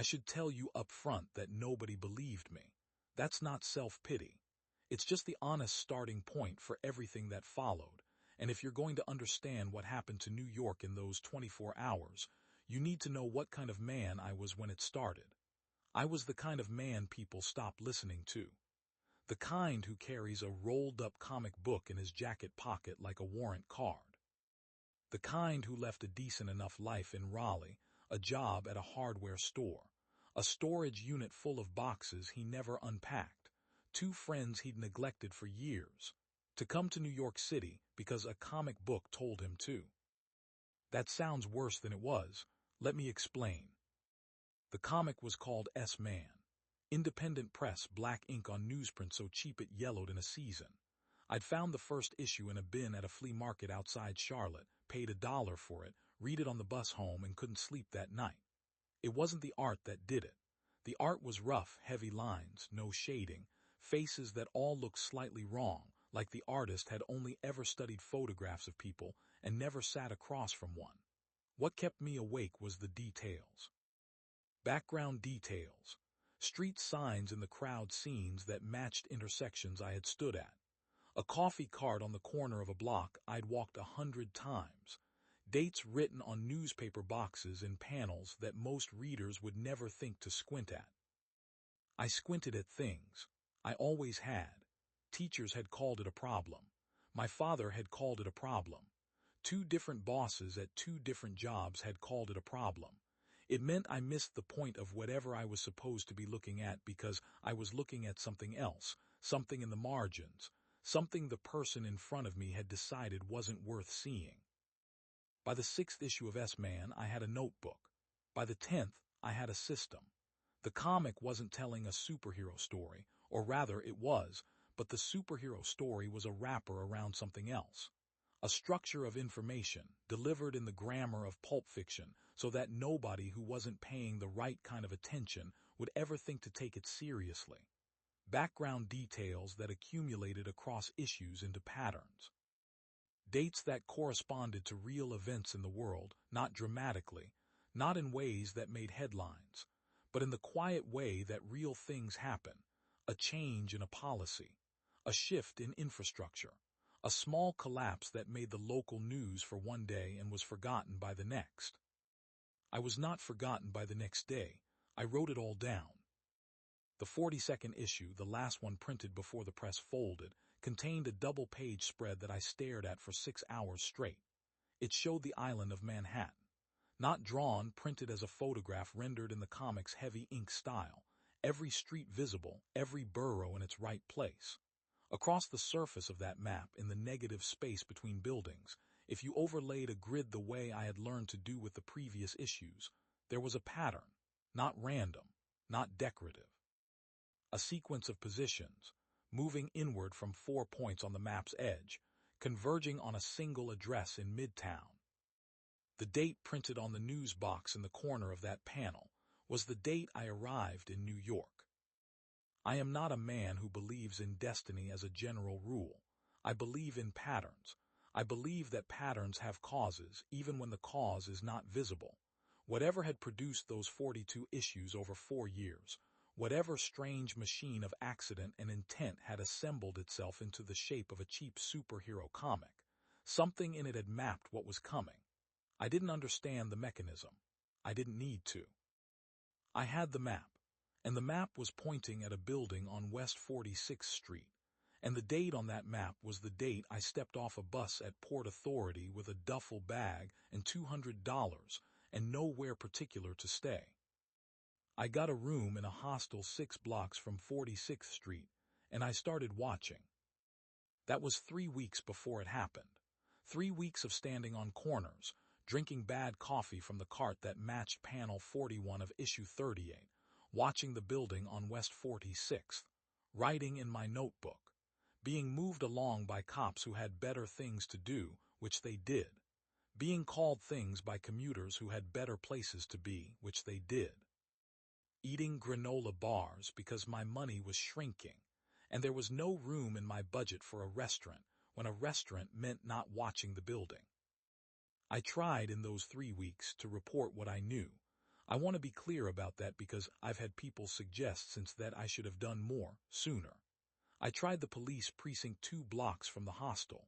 I should tell you up front that nobody believed me. That's not self-pity. It's just the honest starting point for everything that followed, and if you're going to understand what happened to New York in those 24 hours, you need to know what kind of man I was when it started. I was the kind of man people stopped listening to. The kind who carries a rolled-up comic book in his jacket pocket like a warrant card. The kind who left a decent enough life in Raleigh, a job at a hardware store, a storage unit full of boxes he never unpacked, 2 friends he'd neglected for years, to come to New York City because a comic book told him to. That sounds worse than it was. Let me explain. The comic was called S-Man. Independent press, black ink on newsprint so cheap it yellowed in a season. I'd found the first issue in a bin at a flea market outside Charlotte, paid $1 for it, read it on the bus home, and couldn't sleep that night. It wasn't the art that did it. The art was rough, heavy lines, no shading, faces that all looked slightly wrong, like the artist had only ever studied photographs of people and never sat across from one. What kept me awake was the details. Background details. Street signs in the crowd scenes that matched intersections I had stood at. A coffee cart on the corner of a block I'd walked 100 times. Dates written on newspaper boxes in panels that most readers would never think to squint at. I squinted at things. I always had. Teachers had called it a problem. My father had called it a problem. 2 different bosses at 2 different jobs had called it a problem. It meant I missed the point of whatever I was supposed to be looking at because I was looking at something else, something in the margins, something the person in front of me had decided wasn't worth seeing. By the 6th issue of S-Man, I had a notebook. By the 10th, I had a system. The comic wasn't telling a superhero story, or rather it was, but the superhero story was a wrapper around something else. A structure of information, delivered in the grammar of pulp fiction, so that nobody who wasn't paying the right kind of attention would ever think to take it seriously. Background details that accumulated across issues into patterns. Dates that corresponded to real events in the world, not dramatically, not in ways that made headlines, but in the quiet way that real things happen, a change in a policy, a shift in infrastructure, a small collapse that made the local news for one day and was forgotten by the next. I was not forgotten by the next day. I wrote it all down. The 42nd issue, the last one printed before the press folded, contained a double-page spread that I stared at for 6 hours straight. It showed the island of Manhattan. Not drawn, printed as a photograph rendered in the comic's heavy ink style. Every street visible, every borough in its right place. Across the surface of that map, in the negative space between buildings, if you overlaid a grid the way I had learned to do with the previous issues, there was a pattern, not random, not decorative. A sequence of positions, moving inward from 4 points on the map's edge, converging on a single address in Midtown. The date printed on the news box in the corner of that panel was the date I arrived in New York. I am not a man who believes in destiny as a general rule. I believe in patterns. I believe that patterns have causes, even when the cause is not visible. Whatever had produced those 42 issues over 4 years, whatever strange machine of accident and intent had assembled itself into the shape of a cheap superhero comic, something in it had mapped what was coming. I didn't understand the mechanism. I didn't need to. I had the map, and the map was pointing at a building on West 46th Street, and the date on that map was the date I stepped off a bus at Port Authority with a duffel bag and $200 and nowhere particular to stay. I got a room in a hostel 6 blocks from 46th Street, and I started watching. That was 3 weeks before it happened. 3 weeks of standing on corners, drinking bad coffee from the cart that matched panel 41 of issue 38, watching the building on West 46th, writing in my notebook, being moved along by cops who had better things to do, which they did, being called things by commuters who had better places to be, which they did, eating granola bars because my money was shrinking, and there was no room in my budget for a restaurant when a restaurant meant not watching the building. I tried in those 3 weeks to report what I knew. I want to be clear about that because I've had people suggest since that I should have done more, sooner. I tried the police precinct 2 blocks from the hostel.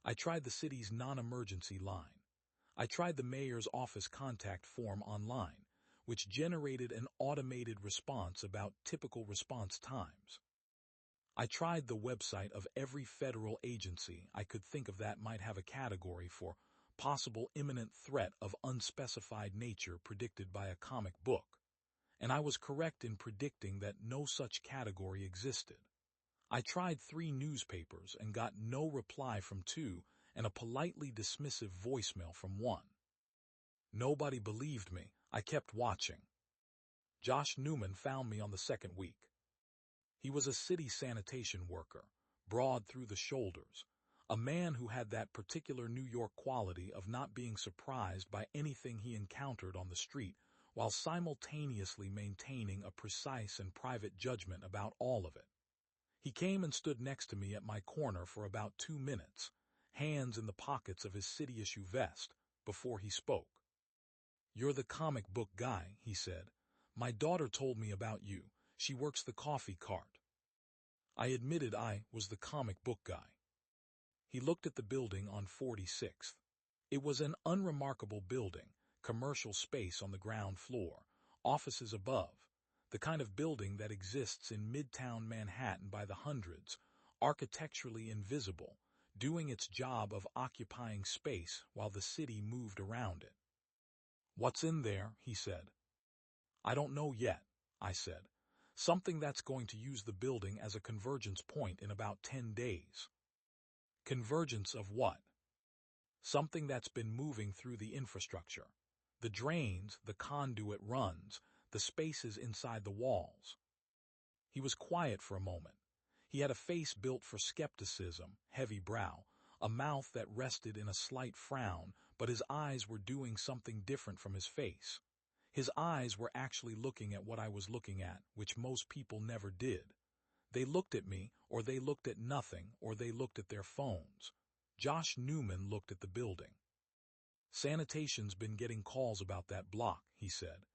I tried the city's non-emergency line. I tried the mayor's office contact form online, which generated an automated response about typical response times. I tried the website of every federal agency I could think of that might have a category for possible imminent threat of unspecified nature predicted by a comic book, and I was correct in predicting that no such category existed. I tried 3 newspapers and got no reply from 2 and a politely dismissive voicemail from 1. Nobody believed me. I kept watching. Josh Newman found me on the second week. He was a city sanitation worker, broad through the shoulders, a man who had that particular New York quality of not being surprised by anything he encountered on the street while simultaneously maintaining a precise and private judgment about all of it. He came and stood next to me at my corner for about 2 minutes, hands in the pockets of his city-issue vest, before he spoke. "You're the comic book guy," he said. "My daughter told me about you. She works the coffee cart." I admitted I was the comic book guy. He looked at the building on 46th. It was an unremarkable building, commercial space on the ground floor, offices above, the kind of building that exists in Midtown Manhattan by the hundreds, architecturally invisible, doing its job of occupying space while the city moved around it. "What's in there?" he said. "I don't know yet," I said. "Something that's going to use the building as a convergence point in about 10 days. "Convergence of what?" "Something that's been moving through the infrastructure. The drains, the conduit runs, the spaces inside the walls." He was quiet for a moment. He had a face built for skepticism, heavy brow, a mouth that rested in a slight frown, but his eyes were doing something different from his face. His eyes were actually looking at what I was looking at, which most people never did. They looked at me, or they looked at nothing, or they looked at their phones. Josh Newman looked at the building. "Sanitation's been getting calls about that block," he said.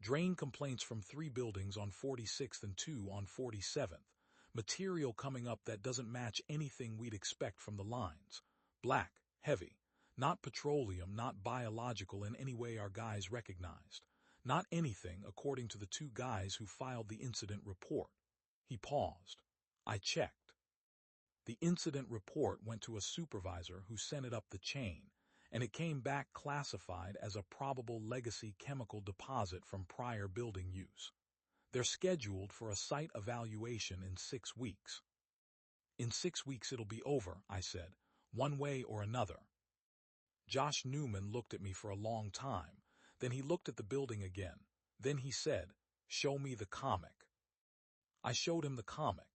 "Drain complaints from 3 buildings on 46th and 2 on 47th. Material coming up that doesn't match anything we'd expect from the lines. Black, heavy. Not petroleum, not biological in any way our guys recognized. Not anything, according to the 2 guys who filed the incident report." He paused. I checked. The incident report went to a supervisor who sent it up the chain, and it came back classified as a probable legacy chemical deposit from prior building use. They're scheduled for a site evaluation in 6 weeks. "In 6 weeks it'll be over," I said, "one way or another." Josh Newman looked at me for a long time, then he looked at the building again. Then he said, "Show me the comic." I showed him the comic.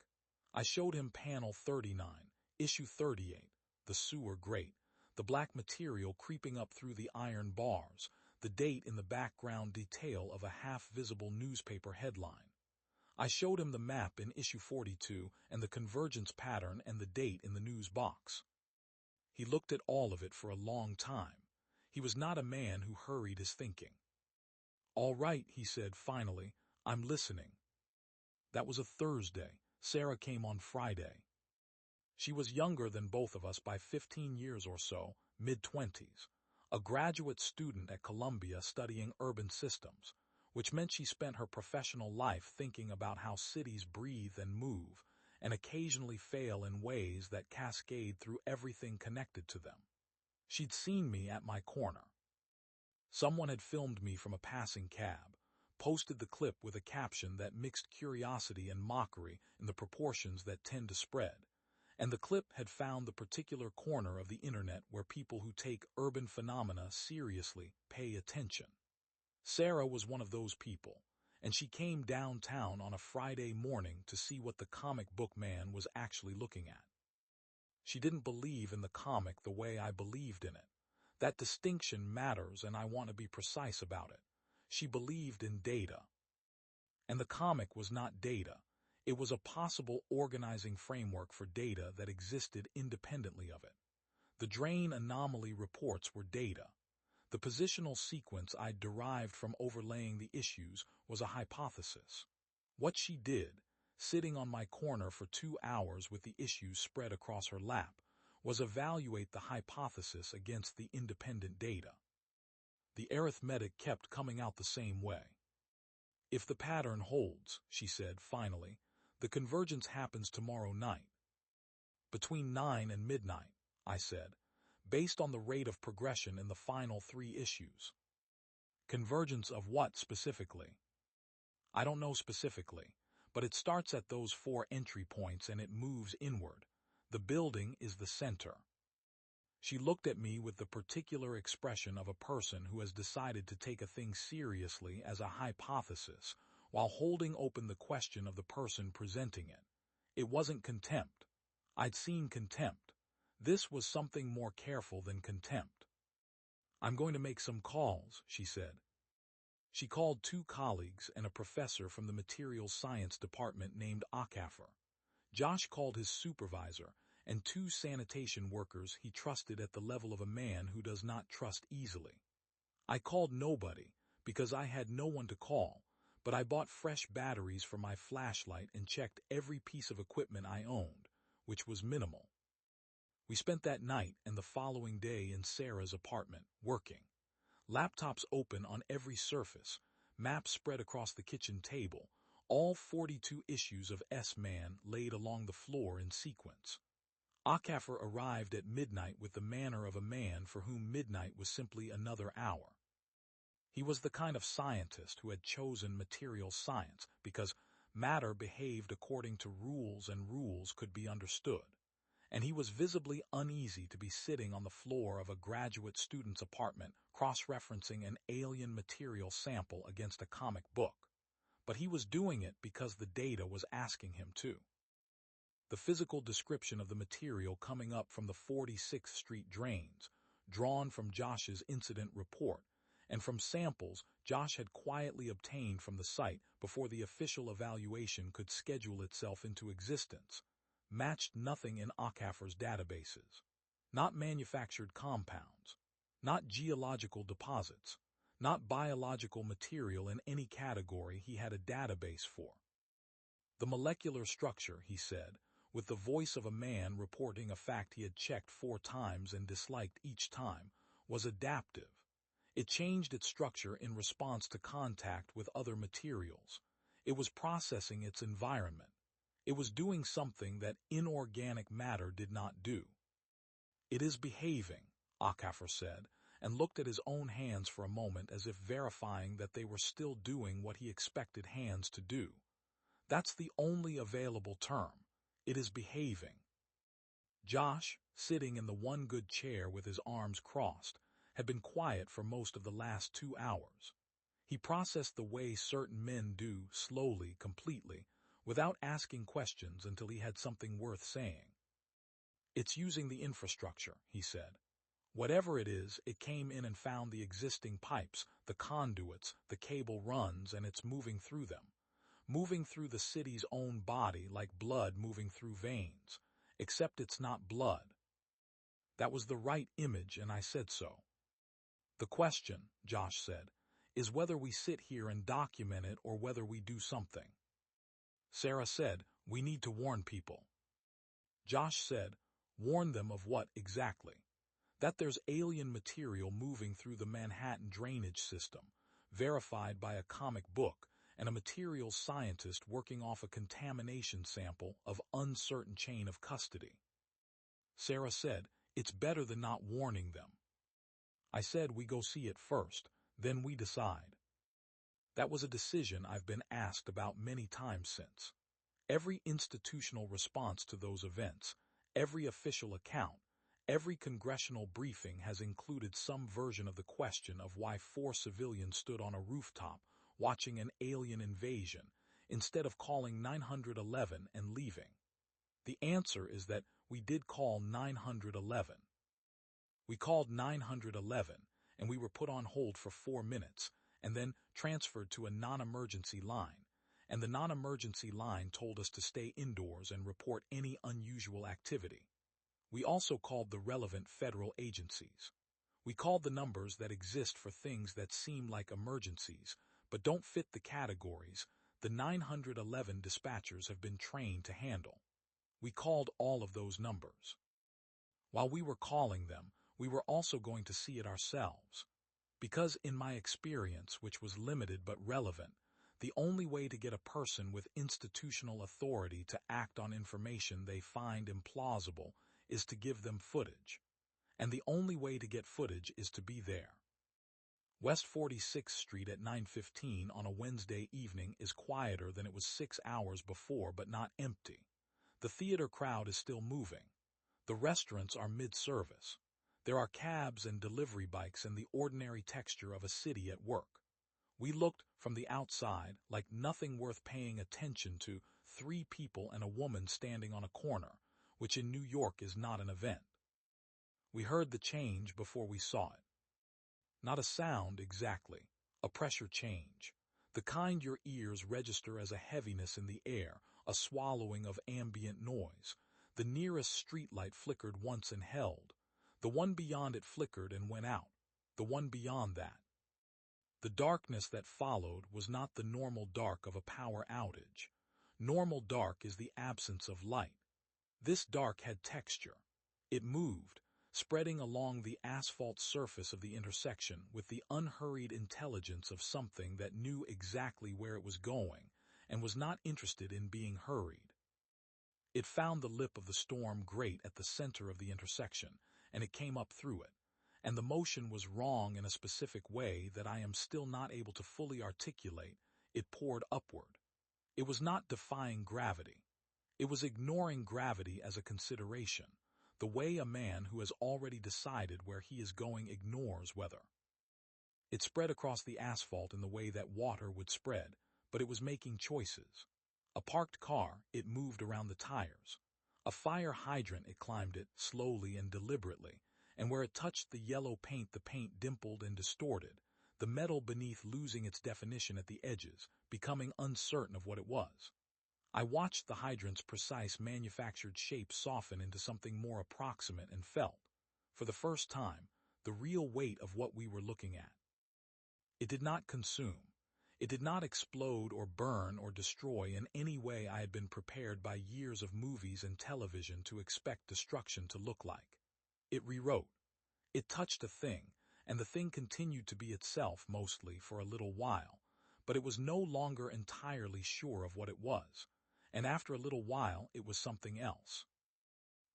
I showed him panel 39, issue 38, the sewer grate, the black material creeping up through the iron bars, the date in the background detail of a half-visible newspaper headline. I showed him the map in issue 42 and the convergence pattern and the date in the news box. He looked at all of it for a long time. He was not a man who hurried his thinking. "All right," he said finally, "I'm listening." That was a Thursday. Sarah came on Friday. She was younger than both of us by 15 years or so, mid-20s, a graduate student at Columbia studying urban systems, which meant she spent her professional life thinking about how cities breathe and move, and occasionally fail in ways that cascade through everything connected to them. She'd seen me at my corner. Someone had filmed me from a passing cab, posted the clip with a caption that mixed curiosity and mockery in the proportions that tend to spread, and the clip had found the particular corner of the internet where people who take urban phenomena seriously pay attention. Sarah was one of those people, and she came downtown on a Friday morning to see what the comic book man was actually looking at. She didn't believe in the comic the way I believed in it. That distinction matters, and I want to be precise about it. She believed in data. And the comic was not data. It was a possible organizing framework for data that existed independently of it. The drain anomaly reports were data. The positional sequence I'd derived from overlaying the issues was a hypothesis. What she did, sitting on my corner for 2 hours with the issues spread across her lap, was evaluate the hypothesis against the independent data. The arithmetic kept coming out the same way. If the pattern holds, she said finally, the convergence happens tomorrow night. Between 9 and midnight, I said, based on the rate of progression in the final 3 issues. Convergence of what specifically? I don't know specifically, but it starts at those 4 entry points and it moves inward. The building is the center. She looked at me with the particular expression of a person who has decided to take a thing seriously as a hypothesis while holding open the question of the person presenting it. It wasn't contempt. I'd seen contempt. This was something more careful than contempt. I'm going to make some calls, she said. She called 2 colleagues and a professor from the materials science department named Akafer. Josh called his supervisor and 2 sanitation workers he trusted at the level of a man who does not trust easily. I called nobody because I had no one to call, but I bought fresh batteries for my flashlight and checked every piece of equipment I owned, which was minimal. We spent that night and the following day in Sarah's apartment, working. Laptops open on every surface, maps spread across the kitchen table, all 42 issues of S-Man laid along the floor in sequence. Akafer arrived at midnight with the manner of a man for whom midnight was simply another hour. He was the kind of scientist who had chosen material science because matter behaved according to rules and rules could be understood. And he was visibly uneasy to be sitting on the floor of a graduate student's apartment cross-referencing an alien material sample against a comic book. But he was doing it because the data was asking him to. The physical description of the material coming up from the 46th Street drains, drawn from Josh's incident report, and from samples Josh had quietly obtained from the site before the official evaluation could schedule itself into existence, matched nothing in Akafer's databases. Not manufactured compounds, not geological deposits, not biological material in any category he had a database for. The molecular structure, he said, with the voice of a man reporting a fact he had checked 4 times and disliked each time, was adaptive. It changed its structure in response to contact with other materials. It was processing its environment. It was doing something that inorganic matter did not do. It is behaving, Akafer said, and looked at his own hands for a moment as if verifying that they were still doing what he expected hands to do. That's the only available term. It is behaving. Josh, sitting in the one good chair with his arms crossed, had been quiet for most of the last 2 hours. He processed the way certain men do, slowly, completely, without asking questions until he had something worth saying. It's using the infrastructure, he said. Whatever it is, it came in and found the existing pipes, the conduits, the cable runs, and it's moving through them. Moving through the city's own body like blood moving through veins, except it's not blood. That was the right image, and I said so. The question, Josh said, is whether we sit here and document it or whether we do something. Sarah said, we need to warn people. Josh said, warn them of what exactly? That there's alien material moving through the Manhattan drainage system, verified by a comic book, and a materials scientist working off a contamination sample of uncertain chain of custody. Sarah said, it's better than not warning them. I said we go see it first, then we decide. That was a decision I've been asked about many times since. Every institutional response to those events, every official account, every congressional briefing has included some version of the question of why 4 civilians stood on a rooftop watching an alien invasion instead of calling 911 and leaving. The answer is that we did call 911. We called 911, and we were put on hold for 4 minutes, and then transferred to a non-emergency line, and the non-emergency line told us to stay indoors and report any unusual activity. We also called the relevant federal agencies. We called the numbers that exist for things that seem like emergencies, but don't fit the categories the 911 dispatchers have been trained to handle. We called all of those numbers. While we were calling them, we were also going to see it ourselves. Because in my experience, which was limited but relevant, the only way to get a person with institutional authority to act on information they find implausible is to give them footage. And the only way to get footage is to be there. West 46th Street at 9:15 on a Wednesday evening is quieter than it was 6 hours before, but not empty. The theater crowd is still moving. The restaurants are mid-service. There are cabs and delivery bikes and the ordinary texture of a city at work. We looked from the outside like nothing worth paying attention to, 3 people and a woman standing on a corner, which in New York is not an event. We heard the change before we saw it. Not a sound exactly, a pressure change. The kind your ears register as a heaviness in the air, a swallowing of ambient noise. The nearest streetlight flickered once and held. The one beyond it flickered and went out. The one beyond that. The darkness that followed was not the normal dark of a power outage. Normal dark is the absence of light. This dark had texture. It moved, spreading along the asphalt surface of the intersection with the unhurried intelligence of something that knew exactly where it was going and was not interested in being hurried. It found the lip of the storm grate at the center of the intersection, and it came up through it, and the motion was wrong in a specific way that I am still not able to fully articulate. It poured upward. It was not defying gravity. It was ignoring gravity as a consideration, the way a man who has already decided where he is going ignores weather. It spread across the asphalt in the way that water would spread, but it was making choices. A parked car, it moved around the tires. A fire hydrant, it climbed it slowly and deliberately, and where it touched the yellow paint, the paint dimpled and distorted, the metal beneath losing its definition at the edges, becoming uncertain of what it was. I watched the hydrant's precise manufactured shape soften into something more approximate and felt, for the first time, the real weight of what we were looking at. It did not consume. It did not explode or burn or destroy in any way I had been prepared by years of movies and television to expect destruction to look like. It rewrote. It touched a thing, and the thing continued to be itself mostly for a little while, but it was no longer entirely sure of what it was. And after a little while, it was something else.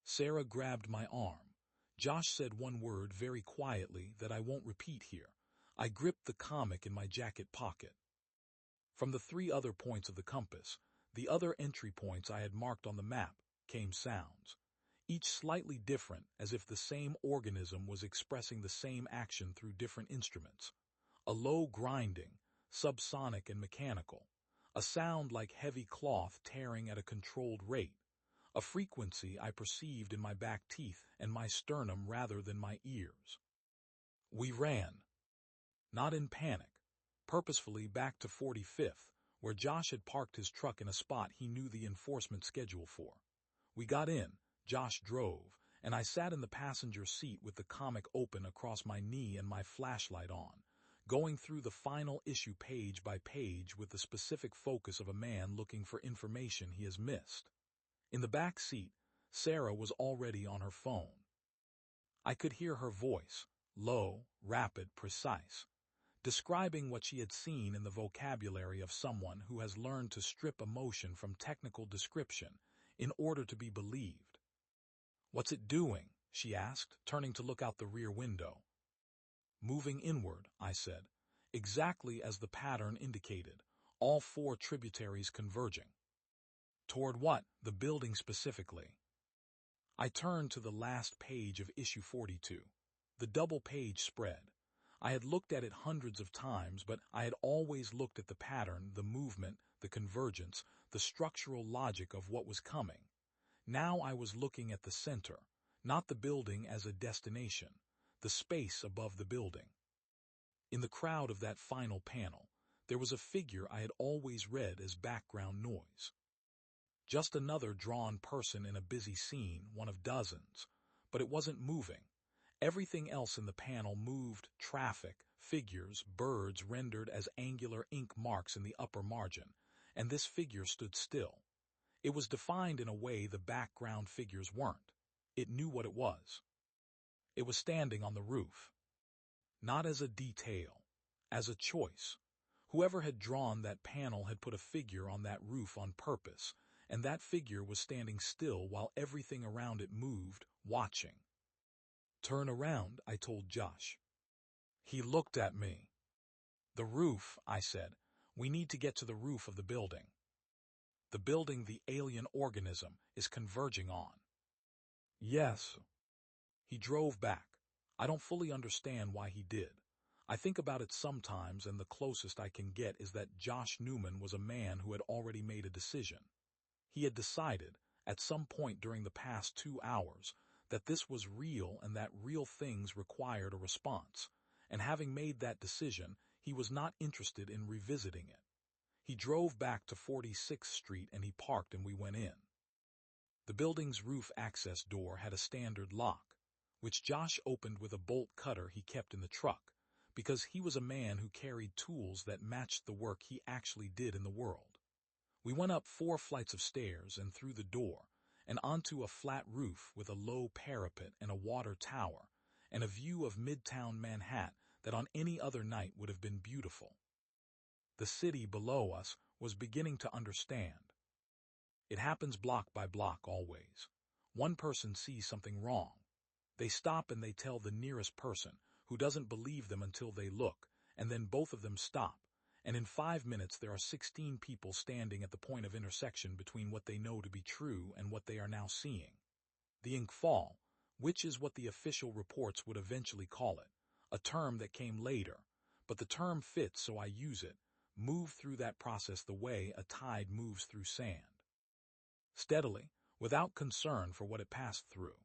Sarah grabbed my arm. Josh said one word very quietly that I won't repeat here. I gripped the comic in my jacket pocket. From the 3 other points of the compass, the other entry points I had marked on the map, came sounds. Each slightly different, as if the same organism was expressing the same action through different instruments. A low grinding, subsonic and mechanical. A sound like heavy cloth tearing at a controlled rate, a frequency I perceived in my back teeth and my sternum rather than my ears. We ran. Not in panic. Purposefully back to 45th, where Josh had parked his truck in a spot he knew the enforcement schedule for. We got in, Josh drove, and I sat in the passenger seat with the comic open across my knee and my flashlight on, going through the final issue page by page with the specific focus of a man looking for information he has missed. In the back seat, Sarah was already on her phone. I could hear her voice, low, rapid, precise, describing what she had seen in the vocabulary of someone who has learned to strip emotion from technical description in order to be believed. "What's it doing?" she asked, turning to look out the rear window. "Moving inward," I said, exactly as the pattern indicated, all 4 tributaries converging. Toward what? The building specifically. I turned to the last page of issue 42, the double-page spread. I had looked at it hundreds of times, but I had always looked at the pattern, the movement, the convergence, the structural logic of what was coming. Now I was looking at the center, not the building as a destination, the space above the building. In the crowd of that final panel, there was a figure I had always read as background noise. Just another drawn person in a busy scene, one of dozens, but it wasn't moving. Everything else in the panel moved: traffic, figures, birds rendered as angular ink marks in the upper margin, and this figure stood still. It was defined in a way the background figures weren't. It knew what it was. It was standing on the roof. Not as a detail, as a choice. Whoever had drawn that panel had put a figure on that roof on purpose, and that figure was standing still while everything around it moved, watching. "Turn around," I told Josh. He looked at me. "The roof," I said. "We need to get to the roof of the building. The building the alien organism is converging on." "Yes." He drove back. I don't fully understand why he did. I think about it sometimes, and the closest I can get is that Josh Newman was a man who had already made a decision. He had decided, at some point during the past 2 hours, that this was real and that real things required a response, and having made that decision, he was not interested in revisiting it. He drove back to 46th Street and he parked and we went in. The building's roof access door had a standard lock, which Josh opened with a bolt cutter he kept in the truck, because he was a man who carried tools that matched the work he actually did in the world. We went up 4 flights of stairs and through the door, and onto a flat roof with a low parapet and a water tower, and a view of Midtown Manhattan that on any other night would have been beautiful. The city below us was beginning to understand. It happens block by block always. One person sees something wrong. They stop and they tell the nearest person, who doesn't believe them until they look, and then both of them stop, and in 5 minutes there are 16 people standing at the point of intersection between what they know to be true and what they are now seeing. The Inkfall, which is what the official reports would eventually call it, a term that came later, but the term fits so I use it, moved through that process the way a tide moves through sand. Steadily, without concern for what it passed through.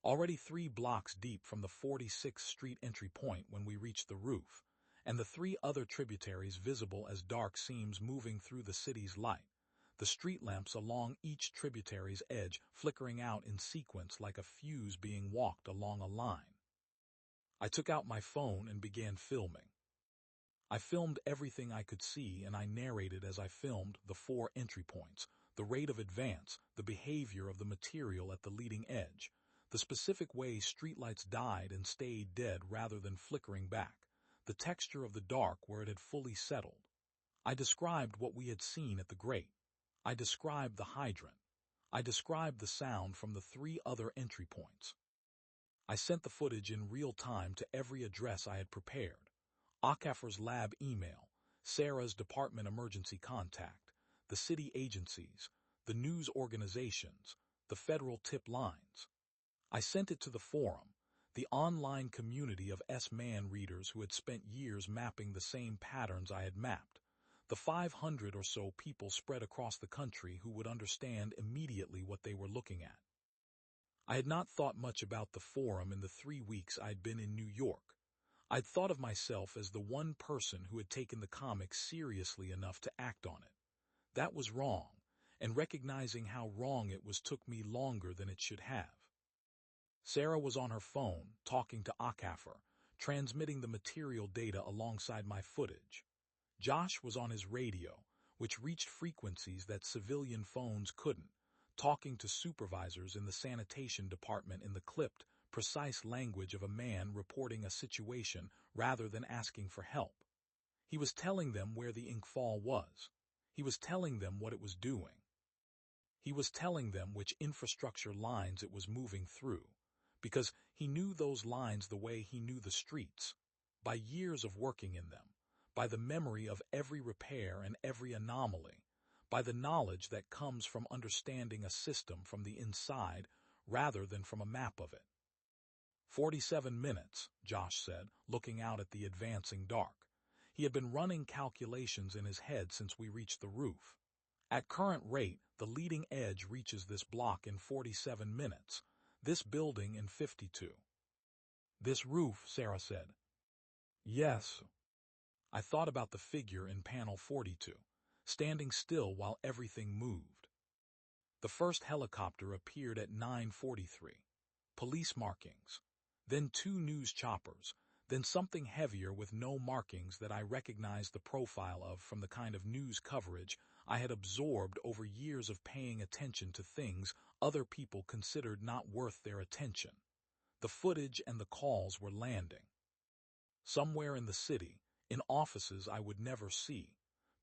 Already 3 blocks deep from the 46th Street entry point when we reached the roof, and the 3 other tributaries visible as dark seams moving through the city's light, the street lamps along each tributary's edge flickering out in sequence like a fuse being walked along a line. I took out my phone and began filming. I filmed everything I could see and I narrated as I filmed the 4 entry points, the rate of advance, the behavior of the material at the leading edge, the specific way streetlights died and stayed dead rather than flickering back, the texture of the dark where it had fully settled. I described what we had seen at the grate. I described the hydrant. I described the sound from the 3 other entry points. I sent the footage in real time to every address I had prepared. Akafer's lab email, Sarah's department emergency contact, the city agencies, the news organizations, the federal tip lines. I sent it to the forum, the online community of S-Man readers who had spent years mapping the same patterns I had mapped, the 500 or so people spread across the country who would understand immediately what they were looking at. I had not thought much about the forum in the 3 weeks I'd been in New York. I'd thought of myself as the one person who had taken the comic seriously enough to act on it. That was wrong, and recognizing how wrong it was took me longer than it should have. Sarah was on her phone, talking to Akafer, transmitting the material data alongside my footage. Josh was on his radio, which reached frequencies that civilian phones couldn't, talking to supervisors in the sanitation department in the clipped, precise language of a man reporting a situation rather than asking for help. He was telling them where the Inkfall was. He was telling them what it was doing. He was telling them which infrastructure lines it was moving through, because he knew those lines the way he knew the streets, by years of working in them, by the memory of every repair and every anomaly, by the knowledge that comes from understanding a system from the inside rather than from a map of it. 47 minutes, Josh said, looking out at the advancing dark. He had been running calculations in his head since we reached the roof. At current rate, the leading edge reaches this block in 47 minutes, this building in 52. This roof, Sarah said. Yes. I thought about the figure in panel 42, standing still while everything moved. The first helicopter appeared at 9:43. Police markings. then two news choppers, then something heavier with no markings that I recognized the profile of from the kind of news coverage I had absorbed over years of paying attention to things other people considered not worth their attention. The footage and the calls were landing. Somewhere in the city, in offices I would never see,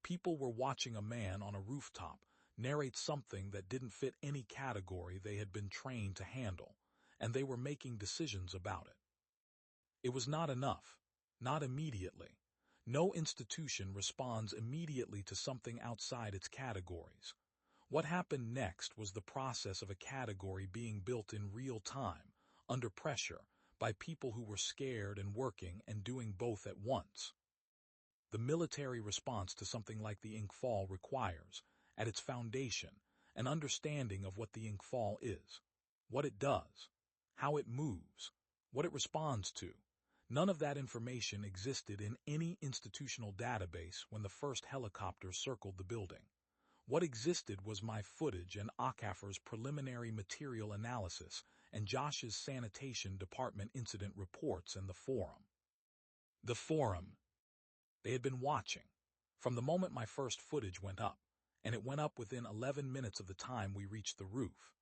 people were watching a man on a rooftop narrate something that didn't fit any category they had been trained to handle, and they were making decisions about it. It was not enough, not immediately. No institution responds immediately to something outside its categories. What happened next was the process of a category being built in real time, under pressure, by people who were scared and working and doing both at once. The military response to something like the Inkfall requires, at its foundation, an understanding of what the Inkfall is, what it does, how it moves, what it responds to. None of that information existed in any institutional database when the first helicopter circled the building. What existed was my footage and Akafer's preliminary material analysis and Josh's sanitation department incident reports and the forum. The forum. They had been watching, from the moment my first footage went up, and it went up within 11 minutes of the time we reached the roof.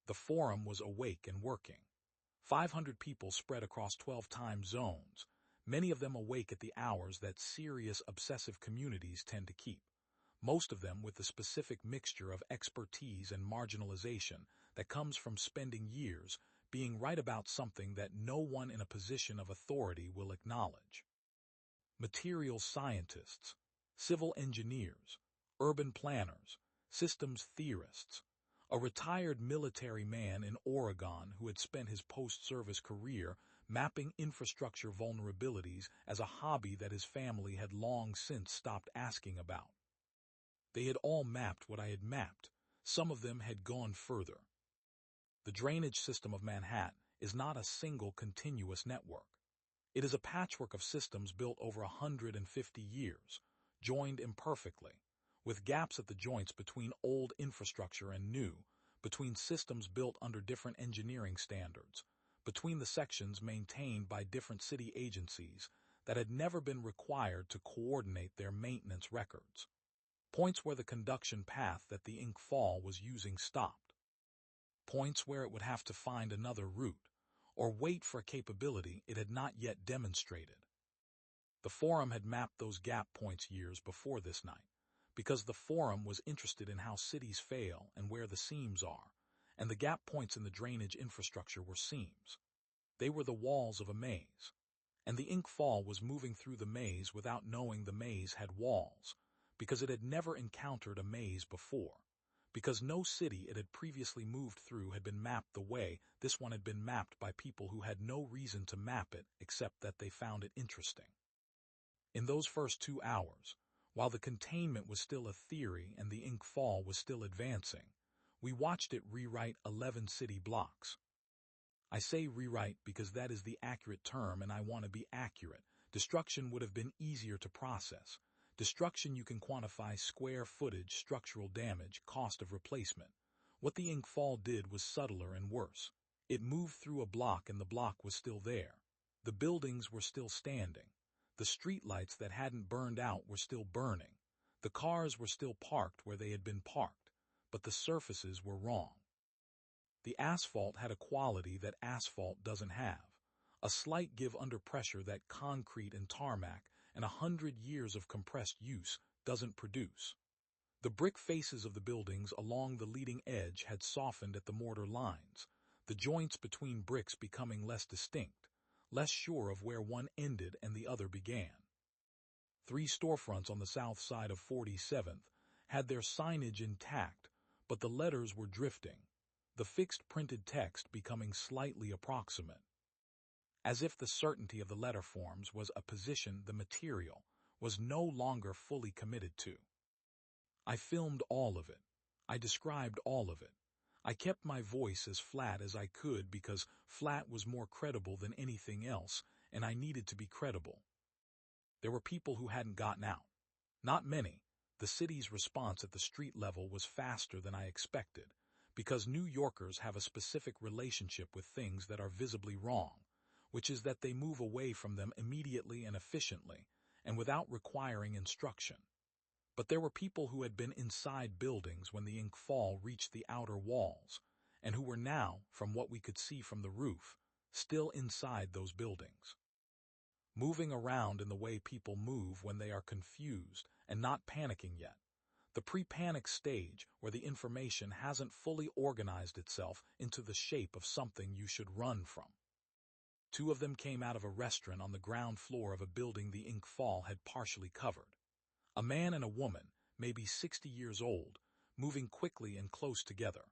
The forum was awake and working. 500 people spread across 12 time zones, many of them awake at the hours that serious obsessive communities tend to keep, most of them with the specific mixture of expertise and marginalization that comes from spending years being right about something that no one in a position of authority will acknowledge. Materials scientists, civil engineers, urban planners, systems theorists, a retired military man in Oregon who had spent his post-service career mapping infrastructure vulnerabilities as a hobby that his family had long since stopped asking about. They had all mapped what I had mapped. Some of them had gone further. The drainage system of Manhattan is not a single continuous network. It is a patchwork of systems built over 150 years, joined imperfectly, with gaps at the joints between old infrastructure and new, between systems built under different engineering standards, between the sections maintained by different city agencies that had never been required to coordinate their maintenance records. Points where the conduction path that the Inkfall was using stopped. Points where it would have to find another route, or wait for a capability it had not yet demonstrated. The forum had mapped those gap points years before this night, because the forum was interested in how cities fail and where the seams are, and the gap points in the drainage infrastructure were seams. They were the walls of a maze, and the Inkfall was moving through the maze without knowing the maze had walls, because it had never encountered a maze before, because no city it had previously moved through had been mapped the way this one had been mapped by people who had no reason to map it except that they found it interesting. In those first 2 hours, while the containment was still a theory and the Inkfall was still advancing, we watched it rewrite 11 city blocks. I say rewrite because that is the accurate term and I want to be accurate. Destruction would have been easier to process. Destruction you can quantify square footage, structural damage, cost of replacement. What the Inkfall did was subtler and worse. It moved through a block and the block was still there. The buildings were still standing. The streetlights that hadn't burned out were still burning. The cars were still parked where they had been parked, but the surfaces were wrong. The asphalt had a quality that asphalt doesn't have, a slight give under pressure that concrete and tarmac and 100 years of compressed use doesn't produce. The brick faces of the buildings along the leading edge had softened at the mortar lines, the joints between bricks becoming less distinct, less sure of where one ended and the other began. 3 storefronts on the south side of 47th had their signage intact, but the letters were drifting, the fixed printed text becoming slightly approximate. As if the certainty of the letter forms was a position the material was no longer fully committed to. I filmed all of it. I described all of it. I kept my voice as flat as I could because flat was more credible than anything else, and I needed to be credible. There were people who hadn't gotten out. Not many. The city's response at the street level was faster than I expected, because New Yorkers have a specific relationship with things that are visibly wrong. which is that they move away from them immediately and efficiently, and without requiring instruction. But there were people who had been inside buildings when the Inkfall reached the outer walls, and who were now, from what we could see from the roof, still inside those buildings. Moving around in the way people move when they are confused and not panicking yet. The pre-panic stage where the information hasn't fully organized itself into the shape of something you should run from. Two of them came out of a restaurant on the ground floor of a building the Inkfall had partially covered. A man and a woman, maybe 60 years old, moving quickly and close together.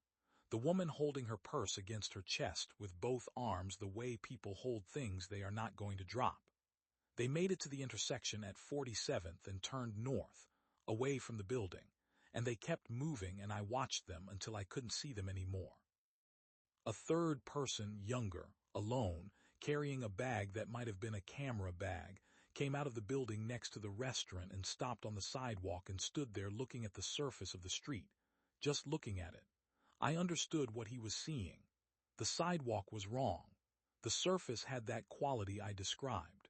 The woman holding her purse against her chest with both arms the way people hold things they are not going to drop. They made it to the intersection at 47th and turned north, away from the building, and they kept moving and I watched them until I couldn't see them anymore. A third person, younger, alone, carrying a bag that might have been a camera bag, came out of the building next to the restaurant and stopped on the sidewalk and stood there looking at the surface of the street, just looking at it. I understood what he was seeing. The sidewalk was wrong. The surface had that quality I described.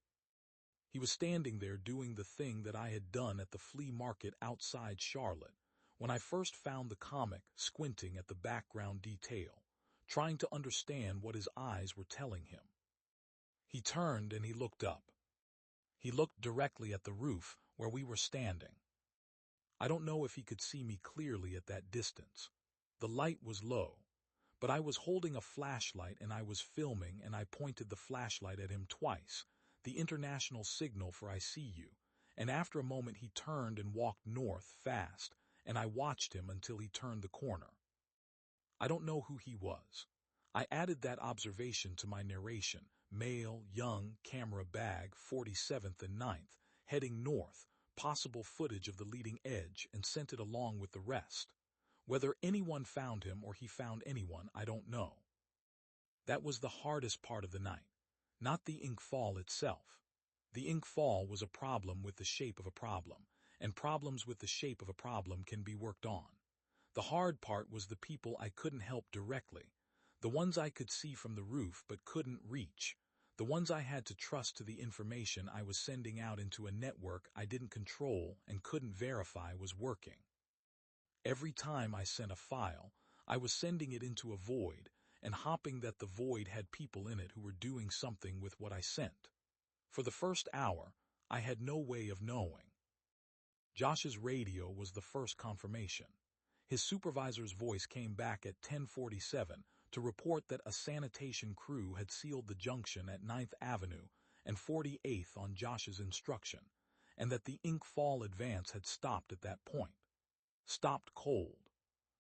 He was standing there doing the thing that I had done at the flea market outside Charlotte, when I first found the comic, squinting at the background detail, trying to understand what his eyes were telling him. He turned and he looked up. He looked directly at the roof where we were standing. I don't know if he could see me clearly at that distance. The light was low, but I was holding a flashlight and I was filming and I pointed the flashlight at him twice, the international signal for I see you, and after a moment he turned and walked north fast, and I watched him until he turned the corner. I don't know who he was. I added that observation to my narration, male, young, camera bag, 47th and 9th, heading north, possible footage of the leading edge, and sent it along with the rest. Whether anyone found him or he found anyone, I don't know. That was the hardest part of the night. Not the Inkfall itself. The Inkfall was a problem with the shape of a problem, and problems with the shape of a problem can be worked on. The hard part was the people I couldn't help directly, the ones I could see from the roof but couldn't reach, the ones I had to trust to the information I was sending out into a network I didn't control and couldn't verify was working. Every time I sent a file, I was sending it into a void, and hoping that the void had people in it who were doing something with what I sent. For the first hour, I had no way of knowing. Josh's radio was the first confirmation. His supervisor's voice came back at 10:47 to report that a sanitation crew had sealed the junction at 9th Avenue and 48th on Josh's instruction, and that the Inkfall advance had stopped at that point. Stopped cold.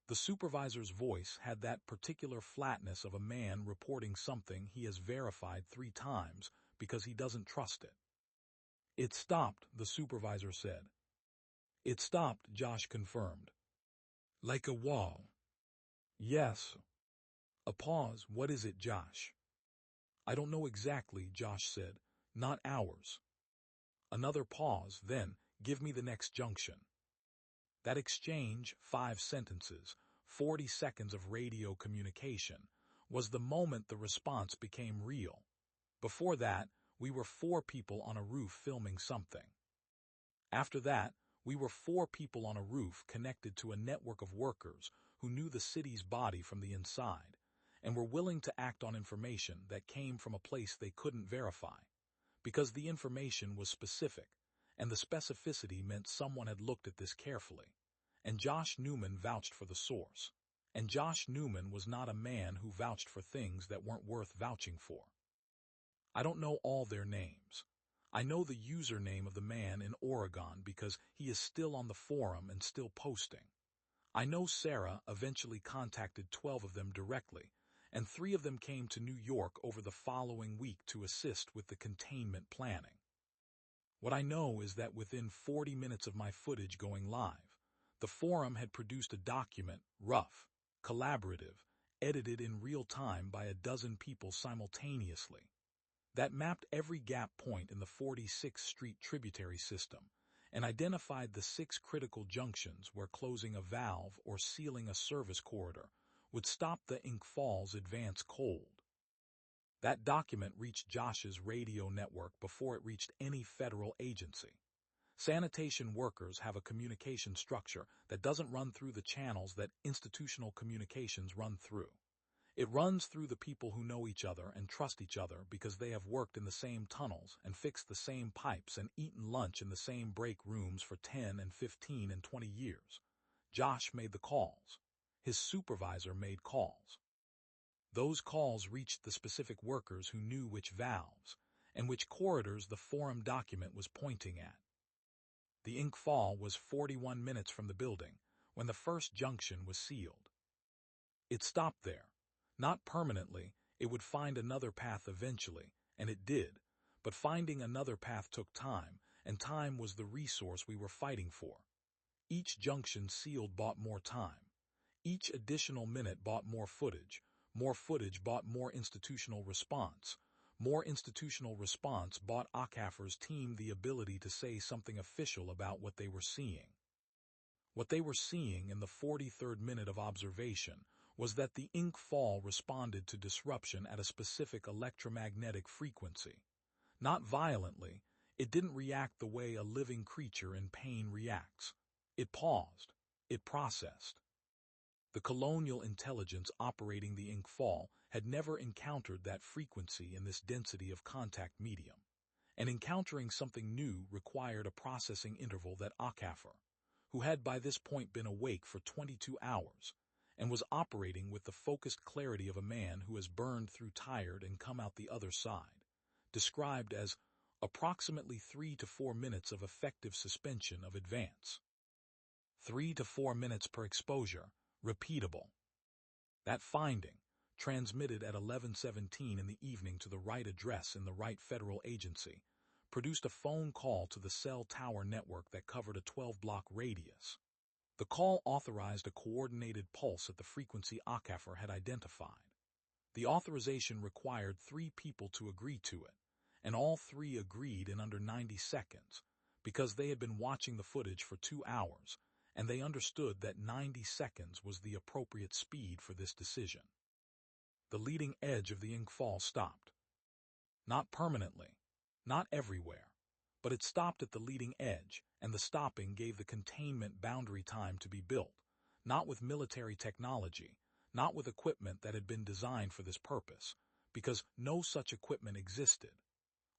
The supervisor's voice had that particular flatness of a man reporting something he has verified 3 times because he doesn't trust it. It stopped, the supervisor said. It stopped, Josh confirmed. Like a wall. Yes. A pause. What is it, Josh? I don't know exactly, Josh said. Not ours. Another pause, then, give me the next junction. That exchange, 5 sentences, 40 seconds of radio communication, was the moment the response became real. Before that, we were 4 people on a roof filming something. After that, we were 4 people on a roof connected to a network of workers who knew the city's body from the inside, and were willing to act on information that came from a place they couldn't verify, because the information was specific, and the specificity meant someone had looked at this carefully. And Josh Newman vouched for the source. And Josh Newman was not a man who vouched for things that weren't worth vouching for. I don't know all their names. I know the username of the man in Oregon because he is still on the forum and still posting. I know Sarah eventually contacted 12 of them directly, and 3 of them came to New York over the following week to assist with the containment planning. What I know is that within 40 minutes of my footage going live, the forum had produced a document, rough, collaborative, edited in real time by a dozen people simultaneously, that mapped every gap point in the 46th Street tributary system and identified the 6 critical junctions where closing a valve or sealing a service corridor would stop the Inkfall's advance cold. That document reached Josh's radio network before it reached any federal agency. Sanitation workers have a communication structure that doesn't run through the channels that institutional communications run through. It runs through the people who know each other and trust each other because they have worked in the same tunnels and fixed the same pipes and eaten lunch in the same break rooms for 10 and 15 and 20 years. Josh made the calls. His supervisor made calls. Those calls reached the specific workers who knew which valves and which corridors the forum document was pointing at. The Inkfall was 41 minutes from the building when the first junction was sealed. It stopped there. Not permanently, it would find another path eventually, and it did, but finding another path took time, and time was the resource we were fighting for. Each junction sealed bought more time. Each additional minute bought more footage bought more institutional response bought Akafar's team the ability to say something official about what they were seeing. What they were seeing in the 43rd minute of observation was that the Inkfall responded to disruption at a specific electromagnetic frequency. Not violently, it didn't react the way a living creature in pain reacts. It paused. It processed. The colonial intelligence operating the Inkfall had never encountered that frequency in this density of contact medium, and encountering something new required a processing interval that Akafar, who had by this point been awake for 22 hours, and was operating with the focused clarity of a man who has burned through tired and come out the other side, described as approximately 3 to 4 minutes of effective suspension of advance. 3 to 4 minutes per exposure, repeatable. That finding, transmitted at 11:17 in the evening to the right address in the right federal agency, produced a phone call to the cell tower network that covered a 12-block radius. The call authorized a coordinated pulse at the frequency Akafar had identified. The authorization required 3 people to agree to it, and all 3 agreed in under 90 seconds, because they had been watching the footage for 2 hours, and they understood that 90 seconds was the appropriate speed for this decision. The leading edge of the Inkfall stopped. Not permanently, not everywhere, but it stopped at the leading edge, and the stopping gave the containment boundary time to be built, not with military technology, not with equipment that had been designed for this purpose, because no such equipment existed.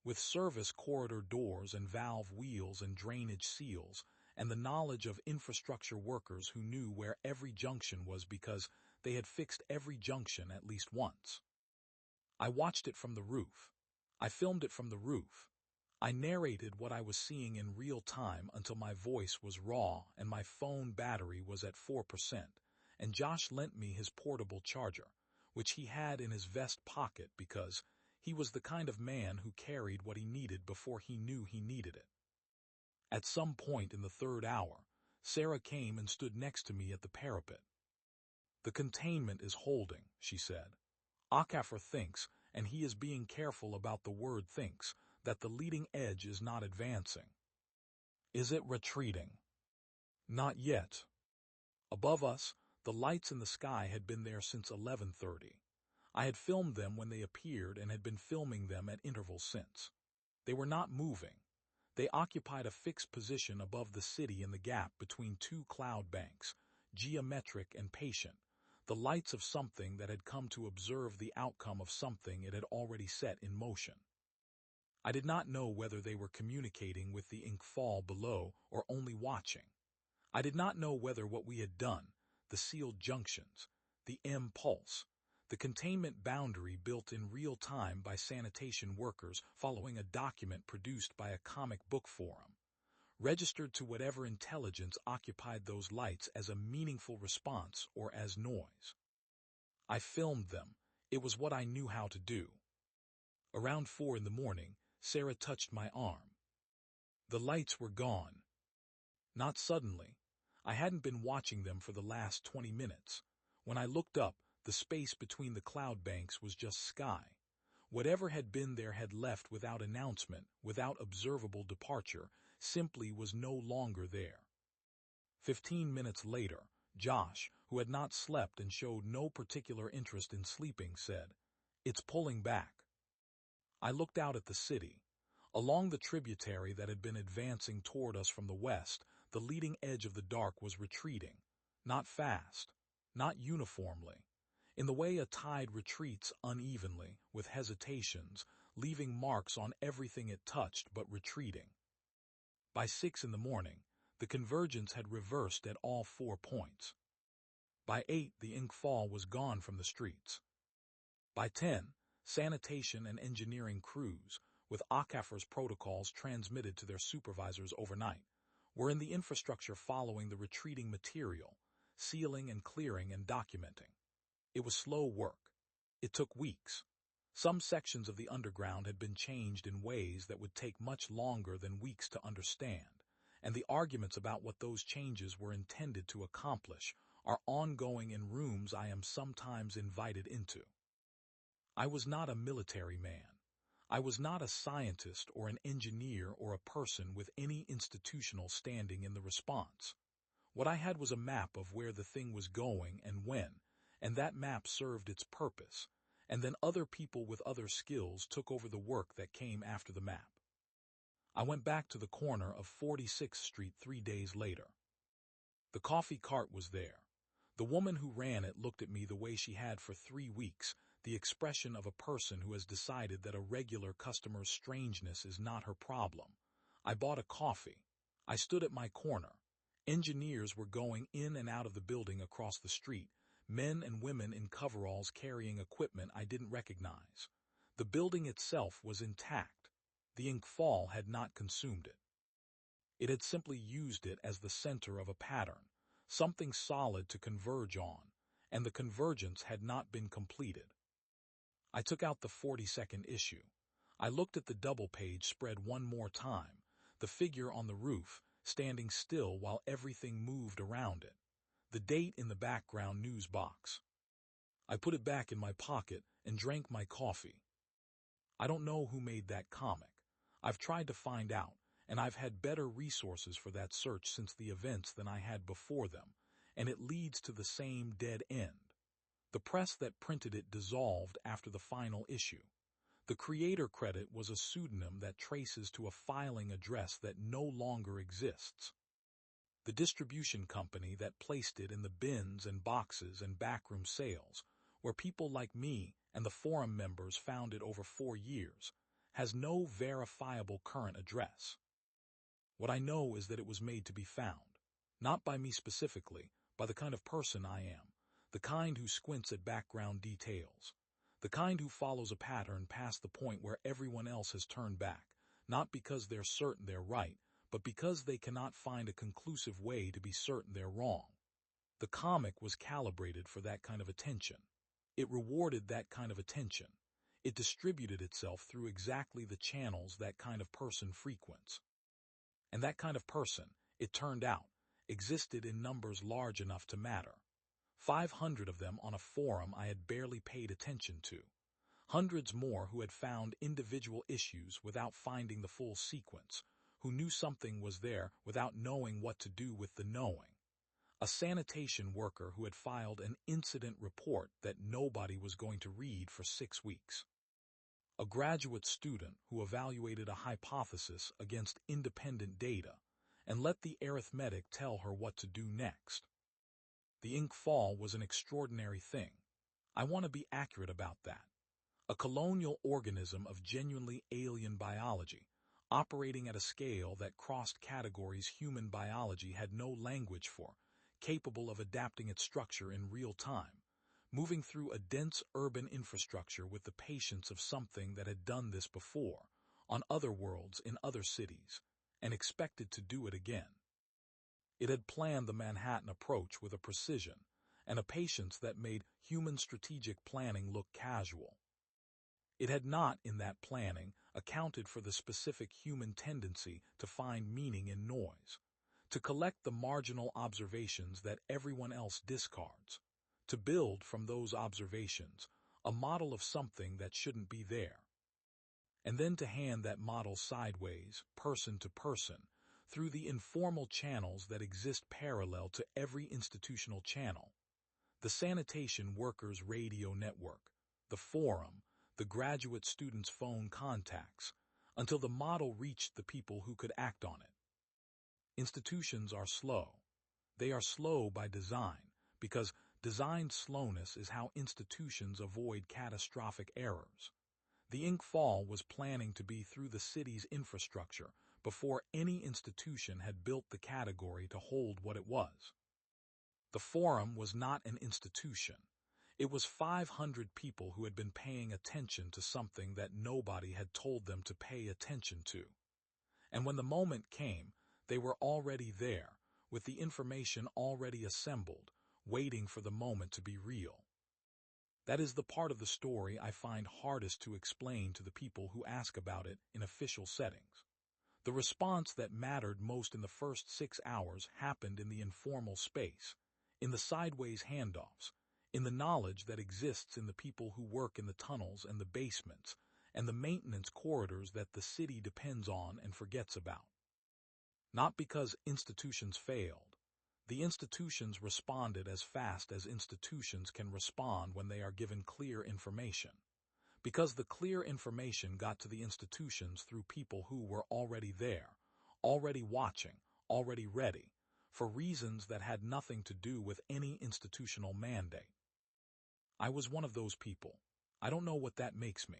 With service corridor doors and valve wheels and drainage seals, and the knowledge of infrastructure workers who knew where every junction was because they had fixed every junction at least once. I watched it from the roof. I filmed it from the roof. I narrated what I was seeing in real time until my voice was raw and my phone battery was at 4%, and Josh lent me his portable charger, which he had in his vest pocket because he was the kind of man who carried what he needed before he knew he needed it. At some point in the 3rd hour, Sarah came and stood next to me at the parapet. "The containment is holding," she said. "Akafar thinks, and he is being careful about the word thinks, that the leading edge is not advancing." "Is it retreating?" "Not yet." Above us, the lights in the sky had been there since 11:30. I had filmed them when they appeared and had been filming them at intervals since. They were not moving. They occupied a fixed position above the city in the gap between 2 cloud banks, geometric and patient, the lights of something that had come to observe the outcome of something it had already set in motion. I did not know whether they were communicating with the Inkfall below or only watching. I did not know whether what we had done, the sealed junctions, the M-pulse, the containment boundary built in real time by sanitation workers following a document produced by a comic book forum, registered to whatever intelligence occupied those lights as a meaningful response or as noise. I filmed them. It was what I knew how to do. Around 4 in the morning, Sarah touched my arm. The lights were gone. Not suddenly. I hadn't been watching them for the last 20 minutes. When I looked up, the space between the cloud banks was just sky. Whatever had been there had left without announcement, without observable departure, simply was no longer there. 15 minutes later, Josh, who had not slept and showed no particular interest in sleeping, said, "It's pulling back." I looked out at the city. Along the tributary that had been advancing toward us from the west, the leading edge of the dark was retreating. Not fast, not uniformly. In the way a tide retreats unevenly, with hesitations, leaving marks on everything it touched but retreating. By 6 in the morning, the convergence had reversed at all 4 points. By 8, the Inkfall was gone from the streets. By 10, sanitation and engineering crews, with ACAFR's protocols transmitted to their supervisors overnight, were in the infrastructure following the retreating material, sealing and clearing and documenting. It was slow work. It took weeks. Some sections of the underground had been changed in ways that would take much longer than weeks to understand, and the arguments about what those changes were intended to accomplish are ongoing in rooms I am sometimes invited into. I was not a military man. I was not a scientist or an engineer or a person with any institutional standing in the response. What I had was a map of where the thing was going and when, and that map served its purpose, and then other people with other skills took over the work that came after the map. I went back to the corner of 46th Street 3 days later. The coffee cart was there. The woman who ran it looked at me the way she had for 3 weeks, the expression of a person who has decided that a regular customer's strangeness is not her problem. I bought a coffee. I stood at my corner. Engineers were going in and out of the building across the street, men and women in coveralls carrying equipment I didn't recognize. The building itself was intact. The Inkfall had not consumed it. It had simply used it as the center of a pattern, something solid to converge on, and the convergence had not been completed. I took out the 42nd issue. I looked at the double page spread one more time, the figure on the roof, standing still while everything moved around it, the date in the background news box. I put it back in my pocket and drank my coffee. I don't know who made that comic. I've tried to find out, and I've had better resources for that search since the events than I had before them, and it leads to the same dead end. The press that printed it dissolved after the final issue. The creator credit was a pseudonym that traces to a filing address that no longer exists. The distribution company that placed it in the bins and boxes and backroom sales, where people like me and the forum members found it over 4 years, has no verifiable current address. What I know is that it was made to be found, not by me specifically, by the kind of person I am, the kind who squints at background details, the kind who follows a pattern past the point where everyone else has turned back, not because they're certain they're right, but because they cannot find a conclusive way to be certain they're wrong. The comic was calibrated for that kind of attention. It rewarded that kind of attention. It distributed itself through exactly the channels that kind of person frequents. And that kind of person, it turned out, existed in numbers large enough to matter. 500 of them on a forum I had barely paid attention to. Hundreds more who had found individual issues without finding the full sequence, who knew something was there without knowing what to do with the knowing. A sanitation worker who had filed an incident report that nobody was going to read for 6 weeks. A graduate student who evaluated a hypothesis against independent data and let the arithmetic tell her what to do next. The Inkfall was an extraordinary thing. I want to be accurate about that. A colonial organism of genuinely alien biology, operating at a scale that crossed categories human biology had no language for, capable of adapting its structure in real time, moving through a dense urban infrastructure with the patience of something that had done this before, on other worlds in other cities, and expected to do it again. It had planned the Manhattan approach with a precision and a patience that made human strategic planning look casual. It had not, in that planning, accounted for the specific human tendency to find meaning in noise, to collect the marginal observations that everyone else discards, to build from those observations a model of something that shouldn't be there, and then to hand that model sideways, person to person, through the informal channels that exist parallel to every institutional channel. The sanitation workers' radio network, the forum, the graduate students' phone contacts, until the model reached the people who could act on it. Institutions are slow. They are slow by design, because designed slowness is how institutions avoid catastrophic errors. The Inkfall was planning to be through the city's infrastructure before any institution had built the category to hold what it was. The forum was not an institution. It was 500 people who had been paying attention to something that nobody had told them to pay attention to. And when the moment came, they were already there, with the information already assembled, waiting for the moment to be real. That is the part of the story I find hardest to explain to the people who ask about it in official settings. The response that mattered most in the first 6 hours happened in the informal space, in the sideways handoffs, in the knowledge that exists in the people who work in the tunnels and the basements, and the maintenance corridors that the city depends on and forgets about. Not because institutions failed. The institutions responded as fast as institutions can respond when they are given clear information. Because the clear information got to the institutions through people who were already there, already watching, already ready, for reasons that had nothing to do with any institutional mandate. I was one of those people. I don't know what that makes me.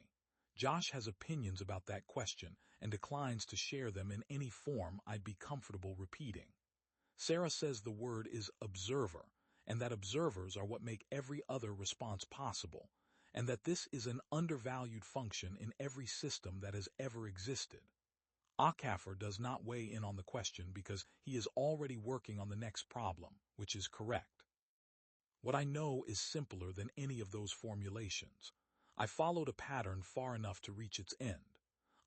Josh has opinions about that question and declines to share them in any form I'd be comfortable repeating. Sarah says the word is observer, and that observers are what make every other response possible, and that this is an undervalued function in every system that has ever existed. Akaffer does not weigh in on the question because he is already working on the next problem, which is correct. What I know is simpler than any of those formulations. I followed a pattern far enough to reach its end.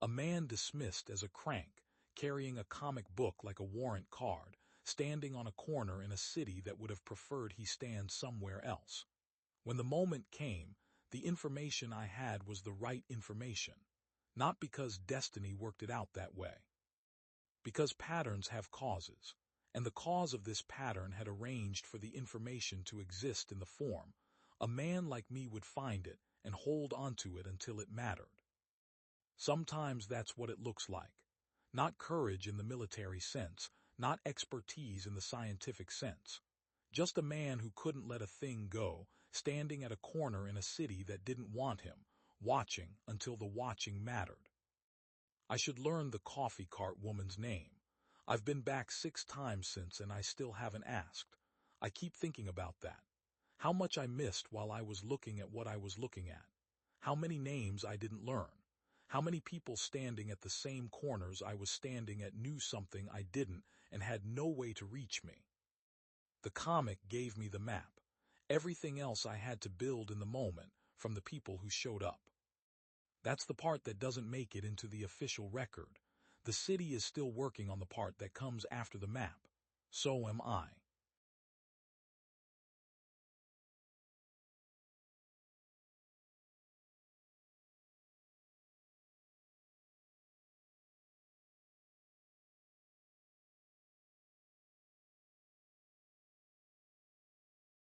A man dismissed as a crank, carrying a comic book like a warrant card, standing on a corner in a city that would have preferred he stand somewhere else. When the moment came, the information I had was the right information, not because destiny worked it out that way. Because patterns have causes, and the cause of this pattern had arranged for the information to exist in the form, a man like me would find it and hold onto it until it mattered. Sometimes that's what it looks like. Not courage in the military sense, not expertise in the scientific sense. Just a man who couldn't let a thing go, standing at a corner in a city that didn't want him, watching until the watching mattered. I should learn the coffee cart woman's name. I've been back 6 times since and I still haven't asked. I keep thinking about that. How much I missed while I was looking at what I was looking at. How many names I didn't learn. How many people standing at the same corners I was standing at knew something I didn't and had no way to reach me. The comic gave me the map. Everything else I had to build in the moment from the people who showed up. That's the part that doesn't make it into the official record. The city is still working on the part that comes after the map. So am I.